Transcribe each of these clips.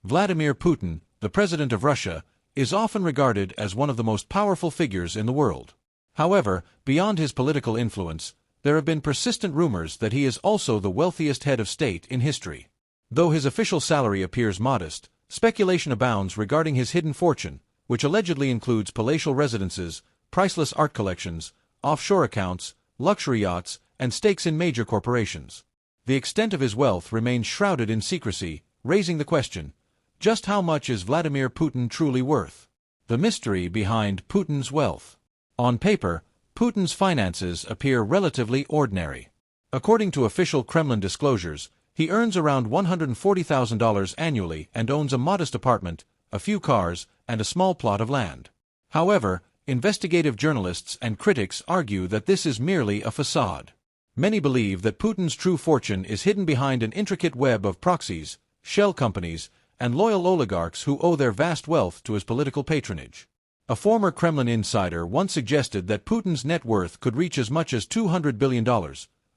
Vladimir Putin, the president of Russia, is often regarded as one of the most powerful figures in the world. However, beyond his political influence, there have been persistent rumors that he is also the wealthiest head of state in history. Though his official salary appears modest, speculation abounds regarding his hidden fortune, which allegedly includes palatial residences, priceless art collections, offshore accounts, luxury yachts, and stakes in major corporations. The extent of his wealth remains shrouded in secrecy, raising the question: just how much is Vladimir Putin truly worth? The mystery behind Putin's wealth. On paper, Putin's finances appear relatively ordinary. According to official Kremlin disclosures, he earns around $140,000 annually and owns a modest apartment, a few cars, and a small plot of land. However, investigative journalists and critics argue that this is merely a facade. Many believe that Putin's true fortune is hidden behind an intricate web of proxies, shell companies, and loyal oligarchs who owe their vast wealth to his political patronage. A former Kremlin insider once suggested that Putin's net worth could reach as much as $200 billion,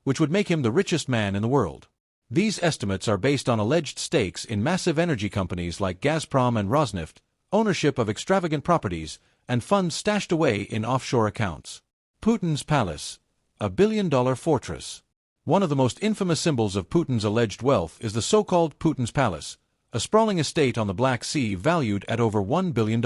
which would make him the richest man in the world. These estimates are based on alleged stakes in massive energy companies like Gazprom and Rosneft, ownership of extravagant properties, and funds stashed away in offshore accounts. Putin's palace, a billion-dollar fortress. One of the most infamous symbols of Putin's alleged wealth is the so-called Putin's Palace, a sprawling estate on the Black Sea valued at over $1 billion.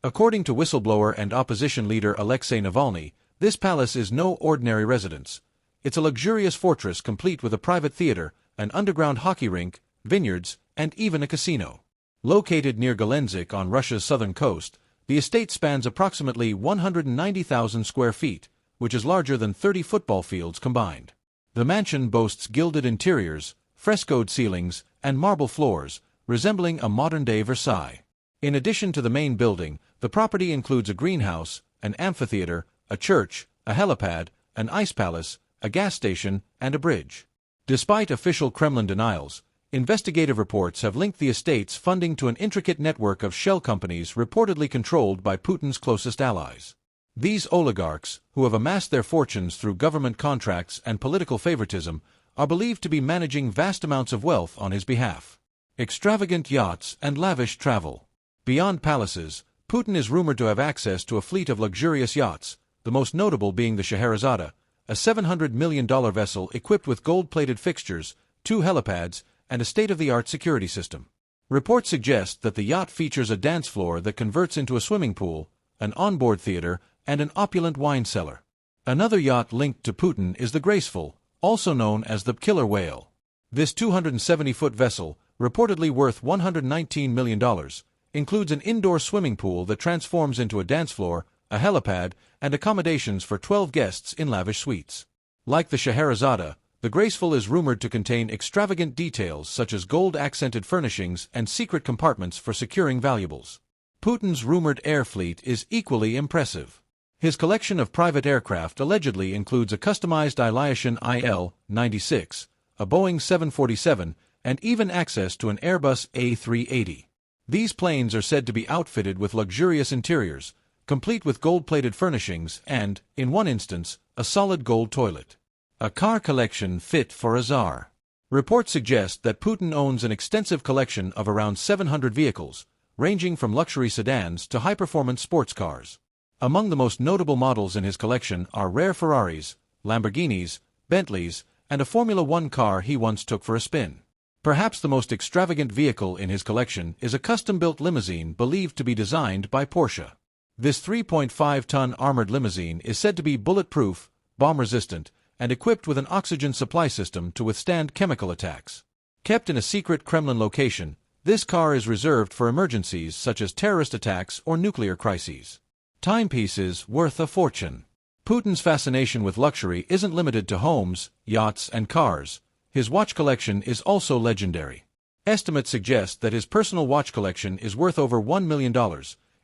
According to whistleblower and opposition leader Alexei Navalny, this palace is no ordinary residence. It's a luxurious fortress complete with a private theater, an underground hockey rink, vineyards, and even a casino. Located near Gelendzhik on Russia's southern coast, the estate spans approximately 190,000 square feet, which is larger than 30 football fields combined. The mansion boasts gilded interiors, frescoed ceilings, and marble floors, resembling a modern-day Versailles. In addition to the main building, the property includes a greenhouse, an amphitheater, a church, a helipad, an ice palace, a gas station, and a bridge. Despite official Kremlin denials, investigative reports have linked the estate's funding to an intricate network of shell companies reportedly controlled by Putin's closest allies. These oligarchs, who have amassed their fortunes through government contracts and political favoritism, are believed to be managing vast amounts of wealth on his behalf. Extravagant yachts and lavish travel. Beyond palaces, Putin is rumored to have access to a fleet of luxurious yachts, the most notable being the Scheherazade, a $700 million vessel equipped with gold-plated fixtures, 2 helipads, and a state-of-the-art security system. Reports suggest that the yacht features a dance floor that converts into a swimming pool, an onboard theater, and an opulent wine cellar. Another yacht linked to Putin is the Graceful, also known as the Killer Whale. This 270-foot vessel, reportedly worth $119 million, includes an indoor swimming pool that transforms into a dance floor, a helipad, and accommodations for 12 guests in lavish suites. Like the Scheherazade, the Graceful is rumored to contain extravagant details such as gold-accented furnishings and secret compartments for securing valuables. Putin's rumored air fleet is equally impressive. His collection of private aircraft allegedly includes a customized Ilyushin Il-96, a Boeing 747, and even access to an Airbus A380. These planes are said to be outfitted with luxurious interiors, complete with gold-plated furnishings and, in one instance, a solid gold toilet. A car collection fit for a czar. Reports suggest that Putin owns an extensive collection of around 700 vehicles, ranging from luxury sedans to high-performance sports cars. Among the most notable models in his collection are rare Ferraris, Lamborghinis, Bentleys, and a Formula One car he once took for a spin. Perhaps the most extravagant vehicle in his collection is a custom-built limousine believed to be designed by Porsche. This 3.5-ton armored limousine is said to be bulletproof, bomb-resistant, and equipped with an oxygen supply system to withstand chemical attacks. Kept in a secret Kremlin location, this car is reserved for emergencies such as terrorist attacks or nuclear crises. Timepieces worth a fortune. Putin's fascination with luxury isn't limited to homes, yachts, and cars. His watch collection is also legendary. Estimates suggest that his personal watch collection is worth over $1 million,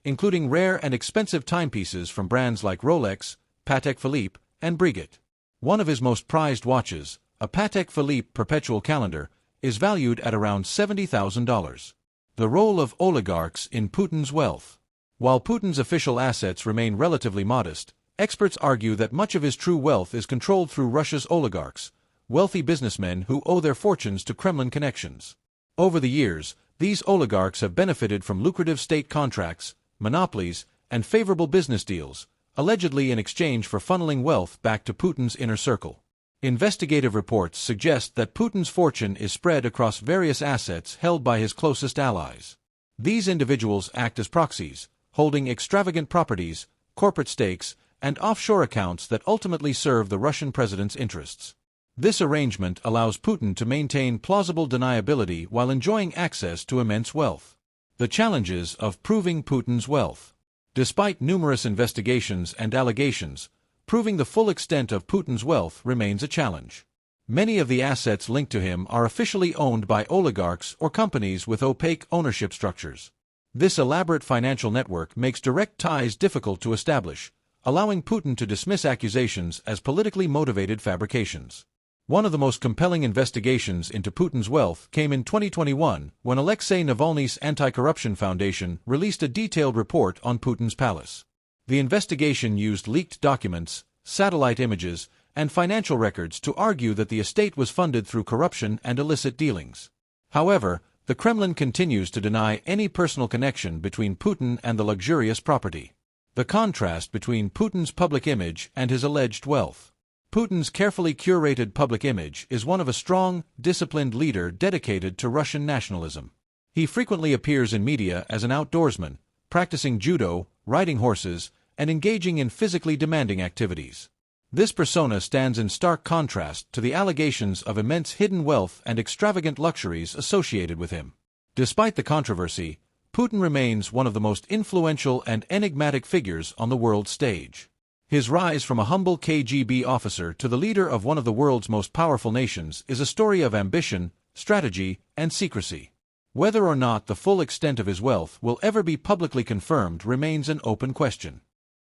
including rare and expensive timepieces from brands like Rolex, Patek Philippe, and Breguet. One of his most prized watches, a Patek Philippe perpetual calendar, is valued at around $70,000. The role of oligarchs in Putin's wealth. While Putin's official assets remain relatively modest, experts argue that much of his true wealth is controlled through Russia's oligarchs, wealthy businessmen who owe their fortunes to Kremlin connections. Over the years, These oligarchs have benefited from lucrative state contracts, monopolies, and favorable business deals, allegedly in exchange for funneling wealth back to Putin's inner circle. Investigative reports suggest that Putin's fortune is spread across various assets held by his closest allies. These individuals act as proxies, holding extravagant properties, corporate stakes, and offshore accounts that ultimately serve the Russian president's interests. This arrangement allows Putin to maintain plausible deniability while enjoying access to immense wealth. The challenges of proving Putin's wealth. Despite numerous investigations and allegations, proving the full extent of Putin's wealth remains a challenge. Many of the assets linked to him are officially owned by oligarchs or companies with opaque ownership structures. This elaborate financial network makes direct ties difficult to establish, allowing Putin to dismiss accusations as politically motivated fabrications. One of the most compelling investigations into Putin's wealth came in 2021 when Alexei Navalny's Anti-Corruption Foundation released a detailed report on Putin's palace. The investigation used leaked documents, satellite images, and financial records to argue that the estate was funded through corruption and illicit dealings. However, the Kremlin continues to deny any personal connection between Putin and the luxurious property. The contrast between Putin's public image and his alleged wealth. Putin's carefully curated public image is one of a strong, disciplined leader dedicated to Russian nationalism. He frequently appears in media as an outdoorsman, practicing judo, riding horses, and engaging in physically demanding activities. This persona stands in stark contrast to the allegations of immense hidden wealth and extravagant luxuries associated with him. Despite the controversy, Putin remains one of the most influential and enigmatic figures on the world stage. His rise from a humble KGB officer to the leader of one of the world's most powerful nations is a story of ambition, strategy, and secrecy. Whether or not the full extent of his wealth will ever be publicly confirmed remains an open question.